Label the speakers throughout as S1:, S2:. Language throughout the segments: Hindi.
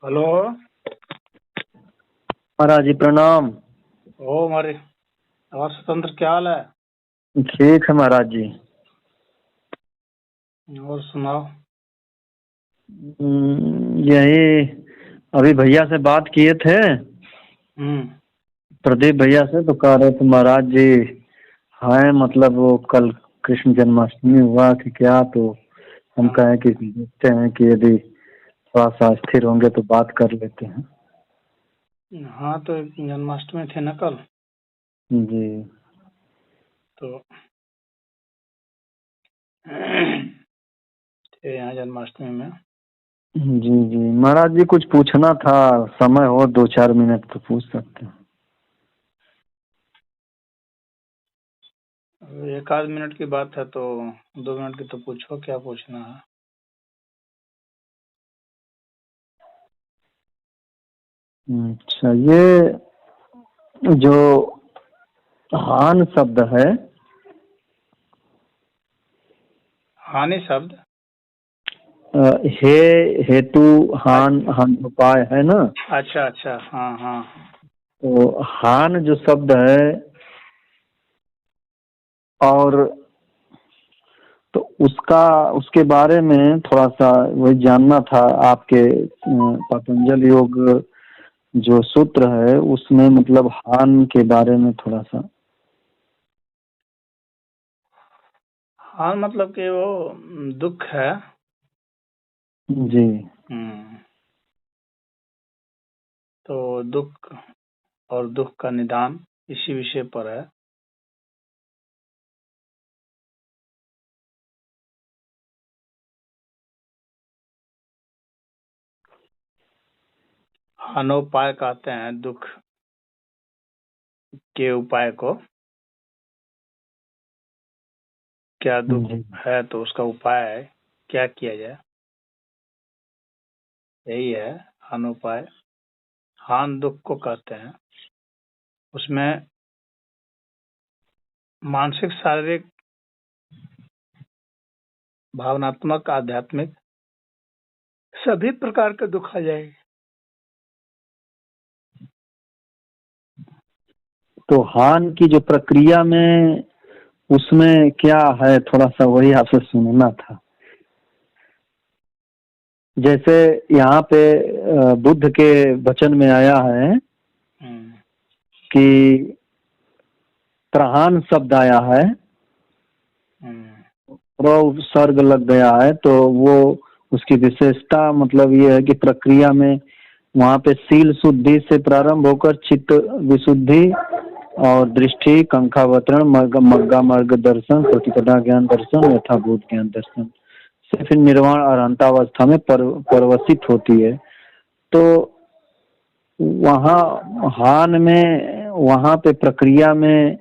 S1: हेलो।
S2: महाराज जी प्रणाम।
S1: ओ हमारे और स्वतंत्र क्या हाल है?
S2: ठीक है महाराज जी।
S1: और सुनाओ।
S2: यही अभी भैया से बात किए थे,
S1: हम्म।
S2: प्रदीप भैया से, तो कह रहे थे महाराज जी हैं, मतलब वो कल कृष्ण जन्माष्टमी हुआ कि क्या, तो हम
S1: हाँ,
S2: कहें कि देखते हैं कि यदि थोड़ा सा स्थिर होंगे तो बात कर लेते हैं।
S1: हाँ तो जन्माष्टमी थे ना कल,
S2: जी
S1: तो थे यहाँ जन्माष्टमी में।
S2: जी जी महाराज जी, कुछ पूछना था, समय हो 2-4 मिनट तो पूछ सकते हैं।
S1: एक आध मिनट की बात है तो 2 मिनट की तो पूछो, क्या पूछना है।
S2: अच्छा, ये जो हान शब्द है,
S1: हानि शब्द।
S2: हे हेतु, हान हान उपाय है ना।
S1: अच्छा अच्छा, हाँ हाँ।
S2: तो हान जो शब्द है, और तो उसका उसके बारे में थोड़ा सा वही जानना था। आपके पतंजल योग जो सूत्र है उसमें मतलब हान के बारे में थोड़ा सा।
S1: हान मतलब कि वो दुख है।
S2: जी
S1: हम्म। तो दुख और दुख का निदान इसी विषय पर है। हानोपाय कहते हैं दुख के उपाय को। क्या दुख
S2: जी
S1: है तो उसका उपाय है, क्या किया जाए, यही है हानोपाय। हान दुख को कहते हैं। उसमें मानसिक, शारीरिक, भावनात्मक, आध्यात्मिक सभी प्रकार के दुख आ जाएंगे।
S2: तो हान की जो प्रक्रिया में उसमें क्या है, थोड़ा सा वही आपसे सुनना था। जैसे यहाँ पे बुद्ध के वचन में आया है
S1: हम्म।
S2: कि प्रहान शब्द आया है,
S1: हम्म।
S2: प्र सर्ग लग गया है, तो वो उसकी विशेषता मतलब ये है कि प्रक्रिया में वहाँ पे सील शुद्धि से प्रारंभ होकर चित्त विशुद्धि और दृष्टि, कंखावतरण, मग्गा मार्ग दर्शन, प्रतिपदा ज्ञान दर्शन, यथाभूत ज्ञान दर्शन से फिर निर्वाण अरहंतावस्था में परवशित होती है। तो वहाँ हान में, वहाँ पे प्रक्रिया में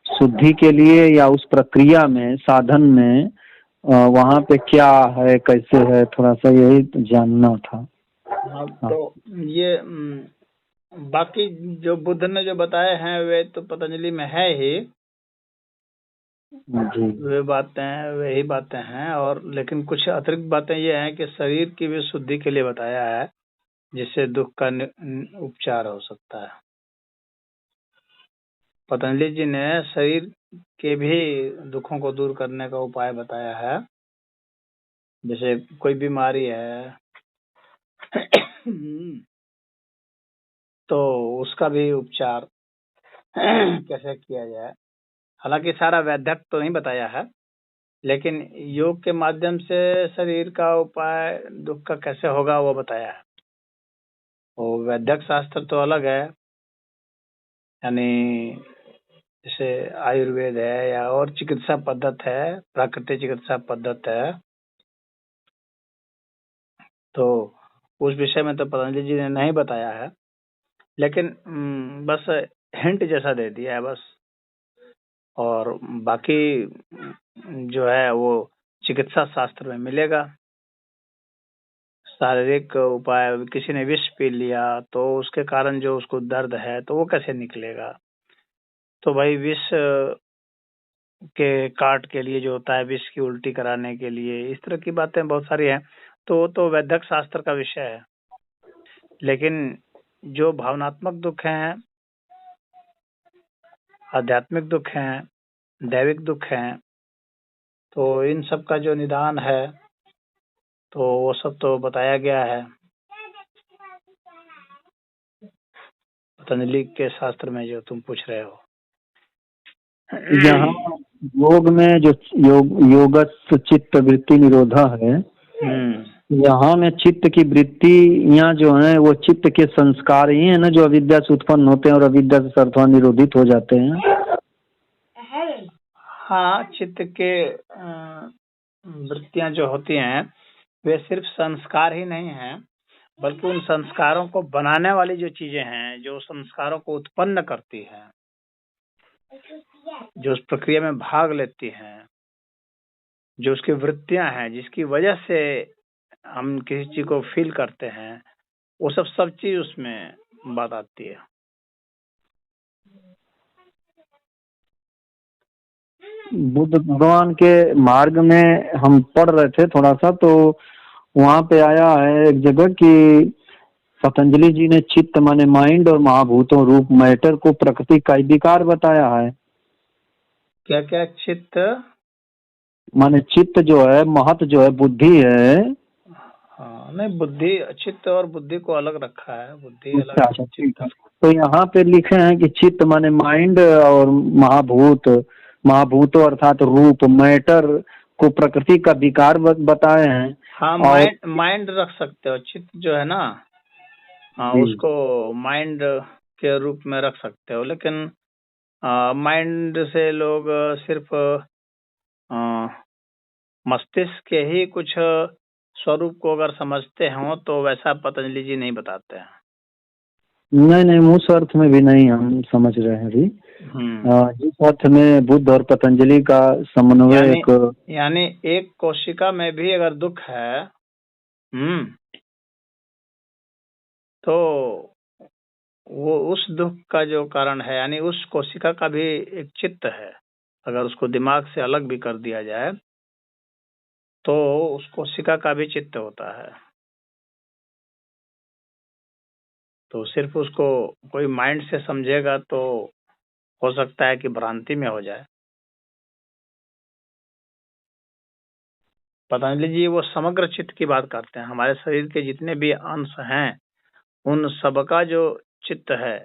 S2: शुद्धि के लिए या उस प्रक्रिया में साधन में वहाँ पे क्या है, कैसे है, थोड़ा सा यही जानना था।
S1: हाँ
S2: हाँ
S1: तो ये बाकी जो बुद्ध ने जो बताए हैं वे तो पतंजलि में है ही।
S2: जी
S1: वे बातें वही बातें हैं, और लेकिन कुछ अतिरिक्त बातें ये हैं कि शरीर की भी शुद्धि के लिए बताया है, जिससे दुख का उपचार हो सकता है। पतंजलि जी ने शरीर के भी दुखों को दूर करने का उपाय बताया है। जैसे कोई बीमारी है तो उसका भी उपचार कैसे किया जाए। हालांकि सारा वैद्यक तो नहीं बताया है, लेकिन योग के माध्यम से शरीर का उपाय दुख का कैसे होगा वो बताया है। वो वैद्यक शास्त्र तो अलग है, यानी जैसे आयुर्वेद है या और चिकित्सा पद्धति है, प्राकृतिक चिकित्सा पद्धति है। तो उस विषय में तो पतंजलि जी ने नहीं बताया है, लेकिन बस हिंट जैसा दे दिया है बस। और बाकी जो है वो चिकित्सा शास्त्र में मिलेगा। शारीरिक उपाय, किसी ने विष पी लिया तो उसके कारण जो उसको दर्द है तो वो कैसे निकलेगा। तो भाई विष के काट के लिए जो होता है, विष की उल्टी कराने के लिए, इस तरह की बातें बहुत सारी हैं। तो वो तो वैद्यक शास्त्र का विषय है। लेकिन जो भावनात्मक दुख हैं, आध्यात्मिक दुख हैं, दैविक दुख हैं, तो इन सब का जो निदान है तो वो सब तो बताया गया है पतंजलि के शास्त्र में, जो तुम पूछ रहे हो।
S2: यहाँ योग में जो योगस्थ चित्त वृत्ति निरोधा है, यहाँ में चित्त की वृत्तियाँ जो हैं वो चित्त के संस्कार ही है ना, जो अविद्या से उत्पन्न होते हैं और अविद्या से सर्वथा निरोधित हो जाते हैं।
S1: हाँ, चित्त के वृत्तियां जो होती हैं वे सिर्फ संस्कार ही नहीं हैं, बल्कि उन संस्कारों को बनाने वाली जो चीजें हैं, जो संस्कारों को उत्पन्न करती हैं, जो उस प्रक्रिया में भाग लेती हैं, जो उसकी वृत्तियां हैं, जिसकी वजह से हम किसी चीज को फील करते हैं, वो सब चीज उसमें बात आती है।
S2: बुद्ध भगवान के मार्ग में हम पढ़ रहे थे थोड़ा सा, तो वहाँ पे आया है एक जगह कि पतंजलि जी ने चित्त माने माइंड और महाभूतों रूप मैटर को प्रकृति का विकार बताया है।
S1: क्या क्या? चित्त
S2: माने चित्त जो है, महत जो है, बुद्धि है।
S1: हाँ, नहीं, बुद्धि, चित्त और बुद्धि को अलग रखा है, बुद्धि अलग
S2: अच्छा, ठीक है। तो यहाँ पे लिखे हैं कि चित्त माने माइंड और महाभूतों अर्थात रूप मैटर को प्रकृति का विकार बताए हैं।
S1: हाँ, माइंड रख सकते हो, चित्त जो है ना, हाँ, उसको माइंड के रूप में रख सकते हो, लेकिन माइंड से लोग सिर्फ मस्तिष्क के ही कुछ स्वरूप को अगर समझते हो तो वैसा पतंजलि जी नहीं बताते हैं।
S2: नहीं, उस अर्थ में भी नहीं हम समझ रहे हैं अभी। जिस अर्थ में बुद्ध और पतंजलि का समन्वय,
S1: यानी एक कोशिका में भी अगर दुख है तो वो उस दुख का जो कारण है, यानी उस कोशिका का भी एक चित्त है। अगर उसको दिमाग से अलग भी कर दिया जाए तो उस कोशिका का भी चित्त होता है। तो सिर्फ उसको कोई माइंड से समझेगा तो हो सकता है कि भ्रांति में हो जाए। पतंजलि जी वो समग्र चित्त की बात करते हैं। हमारे शरीर के जितने भी अंश हैं उन सबका जो चित्त है,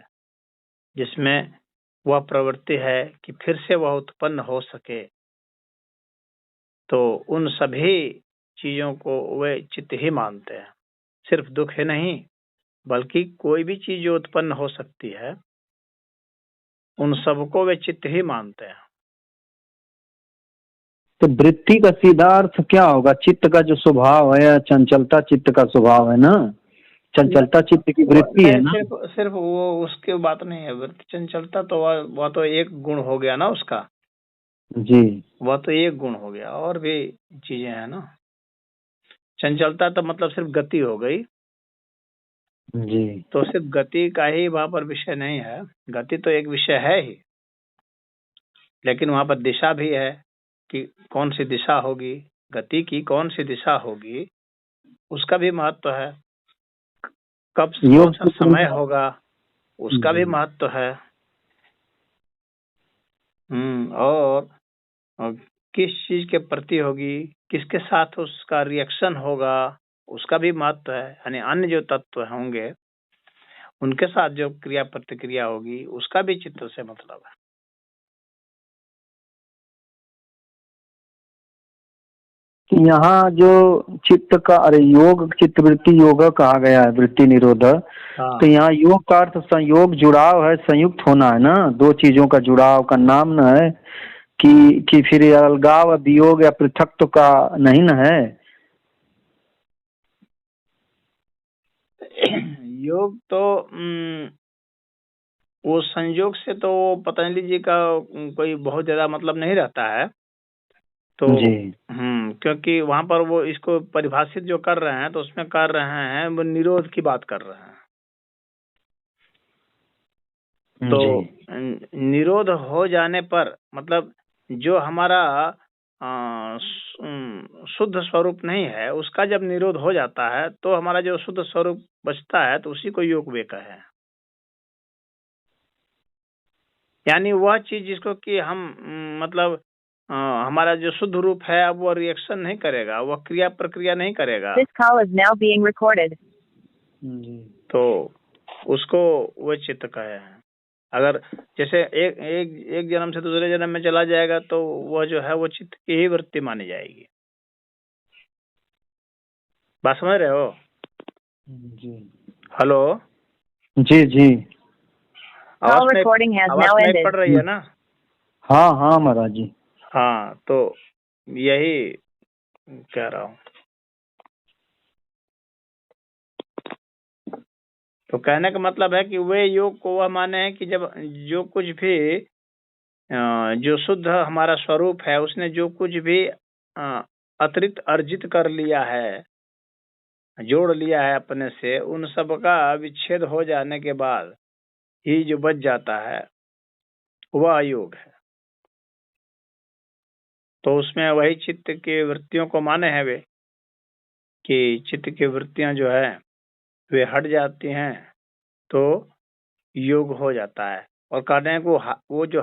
S1: जिसमें वह प्रवृत्ति है कि फिर से वह उत्पन्न हो सके, तो उन सभी चीजों को वे चित्त ही मानते हैं। सिर्फ दुख ही नहीं, बल्कि कोई भी चीज जो उत्पन्न हो सकती है उन सबको वे चित्त ही मानते हैं।
S2: तो वृत्ति का सीधा अर्थ क्या होगा? चित्त का जो स्वभाव है, चंचलता चित्त का स्वभाव है ना, चंचलता चित्त की वृत्ति है ना।
S1: सिर्फ वो उसकी बात नहीं है। वृत्ति चंचलता तो वह तो एक गुण हो गया ना उसका
S2: जी,
S1: वह तो एक गुण हो गया, और भी चीजें हैं ना। चंचलता तो मतलब सिर्फ गति हो गई
S2: जी।
S1: तो सिर्फ गति का ही वहां पर विषय नहीं है। गति तो एक विषय है ही, लेकिन वहां पर दिशा भी है कि कौन सी दिशा होगी, गति की कौन सी दिशा होगी, उसका भी महत्व है। कब कौन सा समय होगा, उसका भी महत्व है। और किस चीज के प्रति होगी, किसके साथ उसका रिएक्शन होगा, उसका भी महत्व है। यानी अन्य जो तत्व होंगे उनके साथ जो क्रिया प्रतिक्रिया होगी उसका भी चित्त से मतलब है।
S2: यहाँ जो चित्त का, अरे योग चित्त वृत्ति योग कहा गया है, वृत्ति निरोध। तो यहाँ योग का अर्थ संयोग, जुड़ाव है, संयुक्त होना है ना, दो चीजों का जुड़ाव का नाम न है कि फिर अलगाव वियोग या पृथकत्व का नहीं न है।
S1: योग तो वो संयोग से तो पतंजलि जी का कोई बहुत ज्यादा मतलब नहीं रहता है। तो क्योंकि वहां पर वो इसको परिभाषित जो कर रहे हैं तो उसमें कर रहे हैं वो निरोध की बात कर रहे हैं। तो निरोध हो जाने पर मतलब जो हमारा शुद्ध स्वरूप नहीं है, उसका जब निरोध हो जाता है तो हमारा जो शुद्ध स्वरूप बचता है तो उसी को योग वे कहे। यानी वह चीज जिसको कि हम मतलब हमारा जो शुद्ध रूप है अब वो रिएक्शन नहीं करेगा, वह क्रिया प्रक्रिया नहीं करेगा।
S3: This call is now being recorded.
S1: तो उसको वो चित्त कहे हैं। अगर जैसे एक जन्म से दूसरे जन्म में चला जाएगा तो वह जो है वो चित्त की ही वृत्ति मानी जाएगी। बात समझ रहे हो?
S2: जी।
S1: हेलो
S2: जी जी।
S3: Call recording has now
S1: आवाज नहीं
S3: ended.
S1: पड़ रही है ना?
S2: हाँ हाँ महाराज जी।
S1: हाँ, तो यही कह रहा हूँ। तो कहने का मतलब है कि वे योग को वह माने हैं कि जब जो कुछ भी जो शुद्ध हमारा स्वरूप है उसने जो कुछ भी अतिरिक्त अर्जित कर लिया है, जोड़ लिया है अपने से, उन सब का विच्छेद हो जाने के बाद ही जो बच जाता है वह योग है। तो उसमें वही चित्त की वृत्तियों को माने हैं वे कि चित्त की वृत्तियां जो है वे हट जाती हैं तो योग हो जाता है। और कहने को वो जो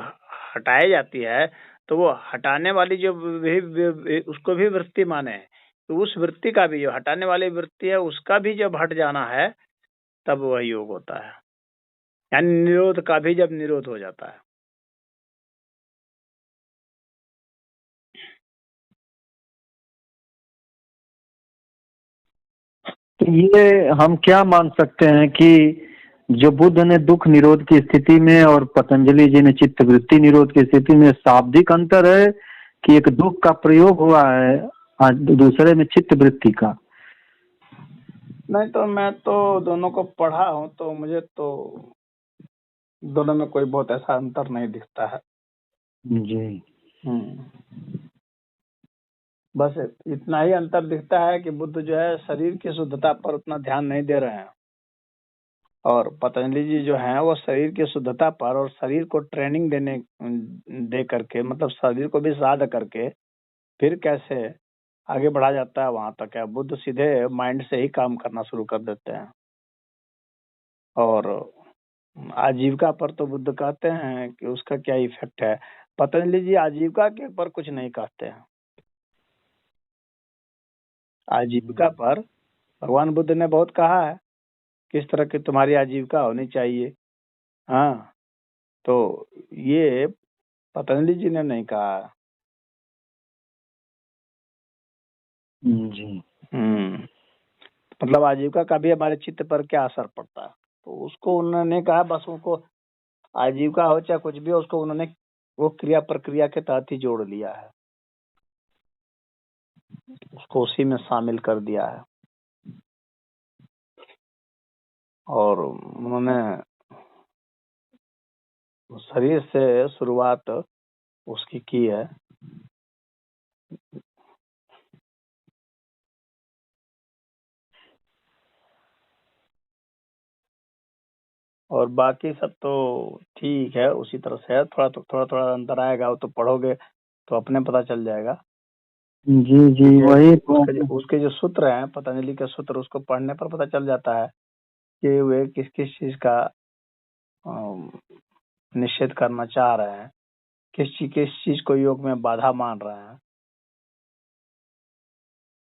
S1: हटाई जाती है तो वो हटाने वाली जो उसको भी वृत्ति माने हैं, तो उस वृत्ति का भी जो हटाने वाली वृत्ति है उसका भी जब हट जाना है तब वह योग होता है। यानी निरोध का भी जब निरोध हो जाता है।
S2: तो ये हम क्या मान सकते हैं कि जो बुद्ध ने दुख निरोध की स्थिति में और पतंजलि जी ने चित्त वृत्ति निरोध की स्थिति में शाब्दिक अंतर है कि एक दुख का प्रयोग हुआ है दूसरे में चित्त वृत्ति का?
S1: नहीं, तो मैं तो दोनों को पढ़ा हूँ तो मुझे तो दोनों में कोई बहुत ऐसा अंतर नहीं दिखता है।
S2: जी।
S1: बस इतना ही अंतर दिखता है कि बुद्ध जो है शरीर की शुद्धता पर उतना ध्यान नहीं दे रहे हैं और पतंजलि जी जो हैं वो शरीर की शुद्धता पर और शरीर को ट्रेनिंग दे करके, मतलब शरीर को भी साध करके फिर कैसे आगे बढ़ा जाता है वहां तक है। बुद्ध सीधे माइंड से ही काम करना शुरू कर देते हैं। और आजीविका पर तो बुद्ध कहते हैं कि उसका क्या इफेक्ट है। पतंजलि जी आजीविका के ऊपर कुछ नहीं कहते हैं। आजीविका पर भगवान बुद्ध ने बहुत कहा है किस तरह की तुम्हारी आजीविका होनी चाहिए। हाँ, तो ये पतंजलि जी ने नहीं कहा।
S2: जी।
S1: मतलब आजीविका का भी हमारे चित्त पर क्या असर पड़ता है, तो उसको उन्होंने कहा। बस उनको आजीविका हो चाहे कुछ भी हो, उसको उन्होंने वो क्रिया प्रक्रिया के तहत ही जोड़ लिया है, उसको उसी में शामिल कर दिया है। और उन्होंने शरीर से शुरुआत उसकी की है। और बाकी सब तो ठीक है, उसी तरह से है। थोड़ा अंतर आएगा, वो तो पढ़ोगे तो अपने पता चल जाएगा।
S2: जी जी, वही
S1: उसके जो सूत्र हैं, पतंजलि के सूत्र, उसको पढ़ने पर पता चल जाता है कि वे किस किस चीज का निषेध करना चाह रहे हैं, किस चीज को योग में बाधा मान रहे हैं।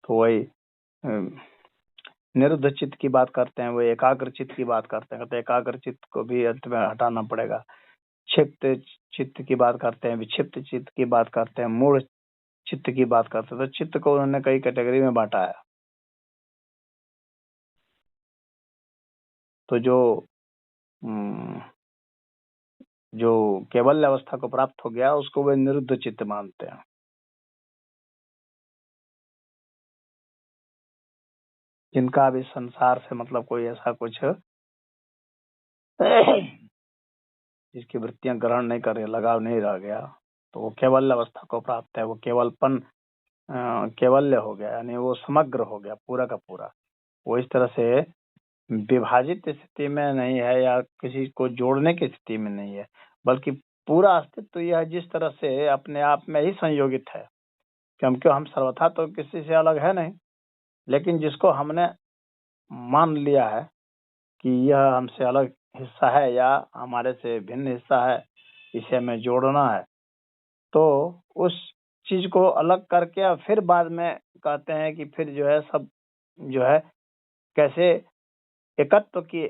S1: तो वही निरुद्ध चित्त की बात करते हैं, वो एकाग्र चित्त की बात करते हैं, तो एकाग्र चित्त को भी अंत में हटाना पड़ेगा। क्षिप्त चित्त की बात करते हैं, विक्षिप्त चित्त की बात करते हैं, मूढ़ चित्त की बात करते हैं। तो चित्त को उन्होंने कई कैटेगरी में बांटा है। तो जो केवल अवस्था को प्राप्त हो गया उसको वे निरुद्ध चित्त मानते हैं। जिनका भी संसार से मतलब कोई ऐसा कुछ जिसकी वृत्तियां ग्रहण नहीं कर रही, लगाव नहीं रह गया, तो वो केवल अवस्था को प्राप्त है। वो केवलपन केवल्य हो गया, यानी वो समग्र हो गया, पूरा का पूरा। वो इस तरह से विभाजित स्थिति में नहीं है या किसी को जोड़ने की स्थिति में नहीं है, बल्कि पूरा अस्तित्व यह जिस तरह से अपने आप में ही संयोगित है, क्योंकि हम सर्वथा तो किसी से अलग है नहीं, लेकिन जिसको हमने मान लिया है कि यह हमसे अलग हिस्सा है या हमारे से भिन्न हिस्सा है, इसे हमें जोड़ना है, तो उस चीज को अलग करके और फिर बाद में कहते हैं कि फिर जो है सब जो है कैसे एकत्व की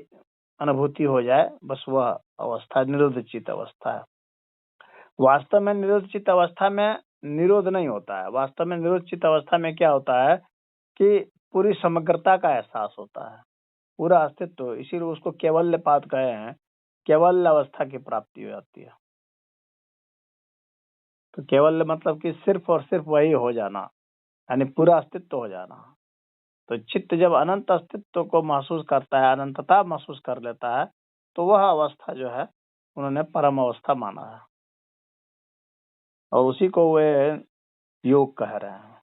S1: अनुभूति हो जाए, बस वह अवस्था निरोध चित्त अवस्था है। वास्तव में निरोध चित्त अवस्था में निरोध नहीं होता है। वास्तव में निरोध चित्त अवस्था में क्या होता है कि पूरी समग्रता का एहसास होता है, पूरा अस्तित्व। इसीलिए उसको केवल्यपात कहे हैं, केवल्य अवस्था की प्राप्ति हो जाती है। तो केवल्य मतलब कि सिर्फ और सिर्फ वही हो जाना, यानी पूरा अस्तित्व हो जाना। तो चित्त जब अनंत अस्तित्व को महसूस करता है, अनंतता महसूस कर लेता है, तो वह अवस्था जो है उन्होंने परम अवस्था माना है, और उसी को वे योग कह रहे हैं।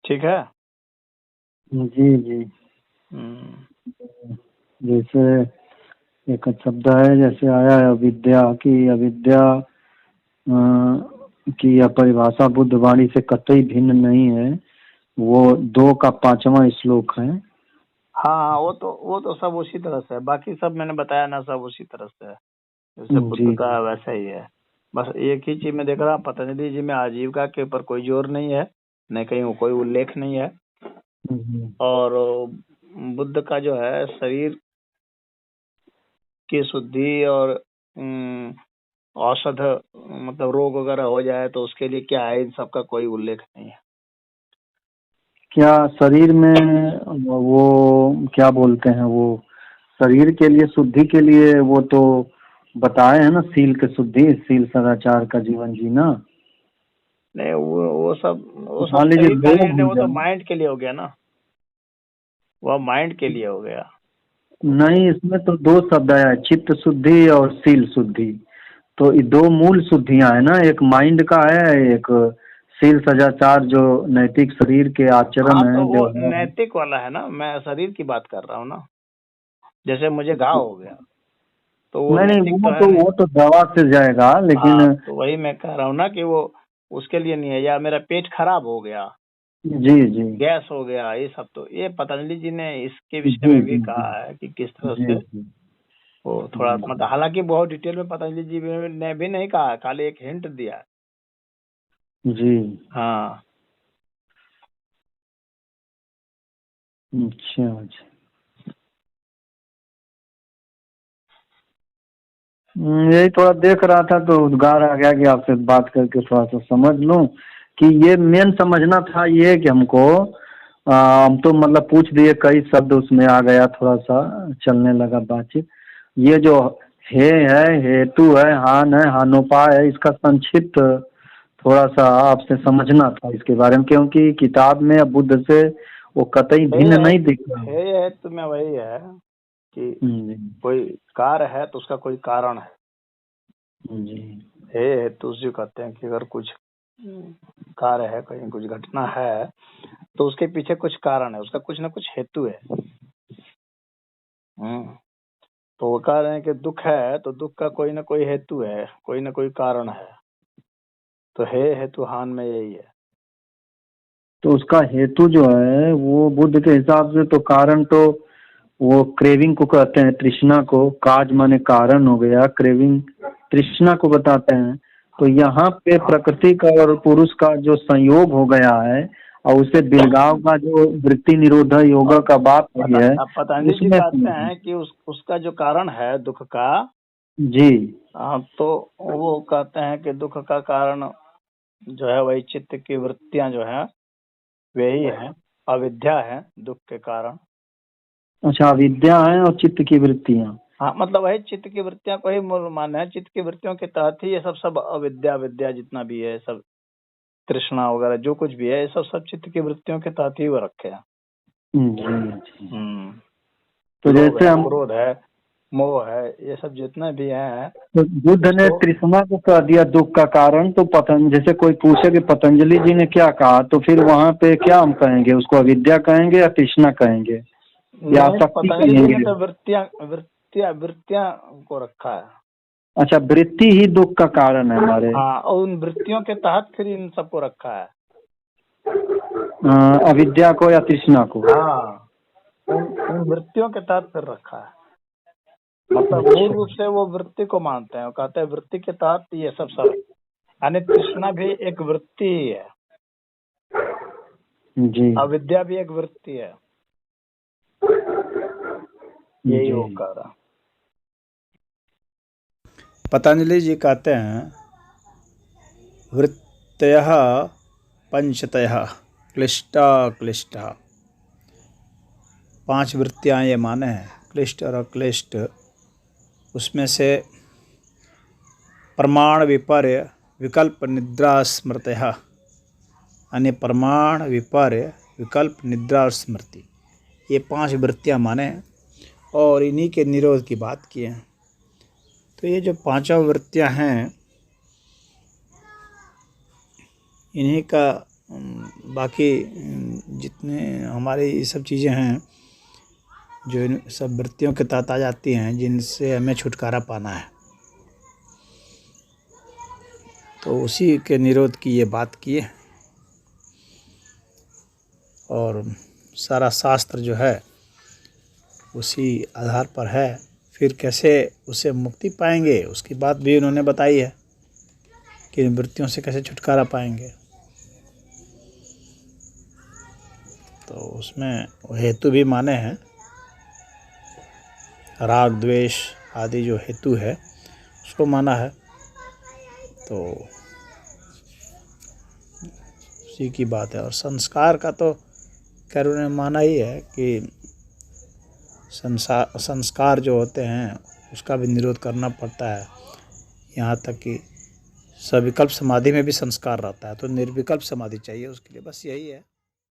S1: ठीक है
S2: जी जी। जैसे एक शब्द है, जैसे आया है अविद्या की, अविद्या की यह परिभाषा बुद्ध वाणी से कतई भिन्न नहीं है। वो 2 का 5वां श्लोक है।
S1: हाँ, वो तो सब उसी तरह से है। बाकी सब मैंने बताया ना, सब उसी तरह से है, जैसे बुद्ध का वैसा ही है। बस एक ही चीज में देख रहा, पतंजलि जी में आजीविका के ऊपर कोई जोर नहीं है, न कहीं कोई उल्लेख नहीं है। और बुद्ध का जो है शरीर की शुद्धि और औषध, मतलब रोग वगैरह हो जाए तो उसके लिए क्या है, इन सब का कोई उल्लेख नहीं है।
S2: क्या शरीर में वो क्या बोलते हैं, वो शरीर के लिए शुद्धि के लिए वो तो बताए हैं ना, सील के शुद्धि, सील सदाचार का जीवन जीना।
S1: नहीं, वो सब
S2: मान लीजिए
S1: वो तो माइंड के लिए हो गया ना, वह माइंड के लिए हो गया।
S2: नहीं, इसमें तो 2 शब्द आया, चित्त शुद्धि और सील शुद्धि। तो ये 2 मूल शुद्धियां है ना, एक माइंड का है, एक सील सदाचार जो नैतिक शरीर के आचरण है।
S1: तो वो नैतिक वाला है ना, मैं शरीर की बात कर रहा हूँ ना। जैसे मुझे घाव हो गया तो वो
S2: नहीं, वो तो दवा से जाएगा, लेकिन
S1: तो वही मैं कह रहा हूँ ना कि वो उसके लिए नहीं है। या मेरा पेट खराब हो गया,
S2: जी जी,
S1: गैस हो गया, ये सब तो ये पतंजलि जी ने इसके विषय में भी कहा है कि किस तरह से वो थोड़ा, मतलब हालांकि बहुत डिटेल में पतंजलि जी ने भी नहीं कहा, खाली एक हिंट दिया है।
S2: जी
S1: हाँ,
S2: अच्छा। यही थोड़ा देख रहा था तो उद्गार आ गया कि आपसे बात करके थोड़ा सा समझ लूं कि ये मेन समझना था ये कि हमको हम तो मतलब पूछ दिए, कई शब्द उसमें आ गया, थोड़ा सा चलने लगा बातचीत। ये जो है हेतु है, हान है, हानोपाय है, इसका संक्षिप्त थोड़ा सा आपसे समझना था इसके बारे में, क्योंकि किताब में बुद्ध से वो कतई भिन्न नहीं दिख रहा
S1: है। तो मैं वही है कि कोई कार्य है तो उसका कोई कारण है। है तो उसी कहते हैं कि अगर कुछ कार्य है, कहीं कुछ घटना है तो उसके पीछे कुछ कारण है, उसका कुछ ना कुछ हेतु है। तो वो कह रहे हैं कि दुख है तो दुख का कोई ना कोई हेतु है, कोई ना कोई कारण है। तो हेतु हान में यही है।
S2: तो उसका हेतु जो है वो बुद्ध के हिसाब से तो कारण तो वो क्रेविंग को कहते हैं, तृष्णा को। काज माने कारण हो गया, क्रेविंग तृष्णा को बताते हैं। तो यहाँ पे प्रकृति का और पुरुष का जो संयोग हो गया है और उसे बिलगाव का जो वृत्ति निरोध योगा का बात हुई है,
S1: पतंजलि जी कहते हैं कि उसका जो कारण है दुख का,
S2: जी
S1: तो वो कहते हैं कि दुख का कारण जो है वही चित्त की वृत्तियां जो है वही है, अविद्या है दुख के कारण।
S2: अच्छा, अविद्या है और चित्त की वृत्तियां।
S1: हाँ, मतलब वही चित्त की वृत्तियां को ही मूल मानना है। चित्त की वृत्तियों के तहत ही ये सब अविद्या जितना भी है, सब तृष्णा वगैरह जो कुछ भी है, ये सब चित्त की वृत्तियों के तहत ही वो रखे हैं। तो जैसे हम क्रोध है, मोह है, ये सब जितना भी है,
S2: तो बुद्ध ने तृष्णा को कह दिया दुख का कारण। तो जैसे कोई पूछे कि पतंजलि जी ने क्या कहा, तो फिर वहाँ पे क्या हम कहेंगे, उसको अविद्या कहेंगे या तृष्णा कहेंगे या आसक्ति कहेंगे?
S1: तो वृत्तियां को रखा है।
S2: अच्छा, वृत्ति ही दुख का कारण है हमारे।
S1: हाँ, और उन वृत्तियों के तहत फिर इन सबको रखा है।
S2: अविद्या को या तृष्णा को।
S1: हाँ, उन वृत्तियों के तहत फिर रखा है। मतलब मूल रूप से वो वृत्ति को मानते हैं, वो कहते हैं वृत्ति के तहत ये सब यानी तृष्णा भी एक वृत्ति ही है
S2: जी।
S1: अविद्या भी एक वृत्ति है। यही वो कह रहा। पतंजलि जी कहते हैं वृत्तयः पंचतयः क्लिष्टा क्लिष्टा, 5 वृत्तियां ये माने हैं, क्लिष्ट और अक्लिष्ट। उसमें से प्रमाण विपर्य विकल्प निद्रा स्मृतयः, यानी प्रमाण विपर्य विकल्प निद्रा और स्मृति, ये 5 वृत्तियां माने हैं और इन्हीं के निरोध की बात की है। तो ये जो 5 वृत्तियां हैं, इन्हीं का बाकी जितने हमारी ये सब चीज़ें हैं जो इन सब वृत्तियों के तहत आ जाती हैं, जिनसे हमें छुटकारा पाना है, तो उसी के निरोध की ये बात की है। और सारा शास्त्र जो है उसी आधार पर है। फिर कैसे उससे मुक्ति पाएंगे उसकी बात भी उन्होंने बताई है कि इन वृत्तियों से कैसे छुटकारा पाएंगे। तो उसमें हेतु भी माने हैं, राग द्वेष आदि जो हेतु है उसको माना है। तो उसी की बात है। और संस्कार का तो खैर उन्होंने माना ही है कि संस्कार जो होते हैं उसका भी निरोध करना पड़ता है। यहाँ तक कि सविकल्प समाधि में भी संस्कार रहता है, तो निर्विकल्प समाधि चाहिए उसके लिए। बस यही है।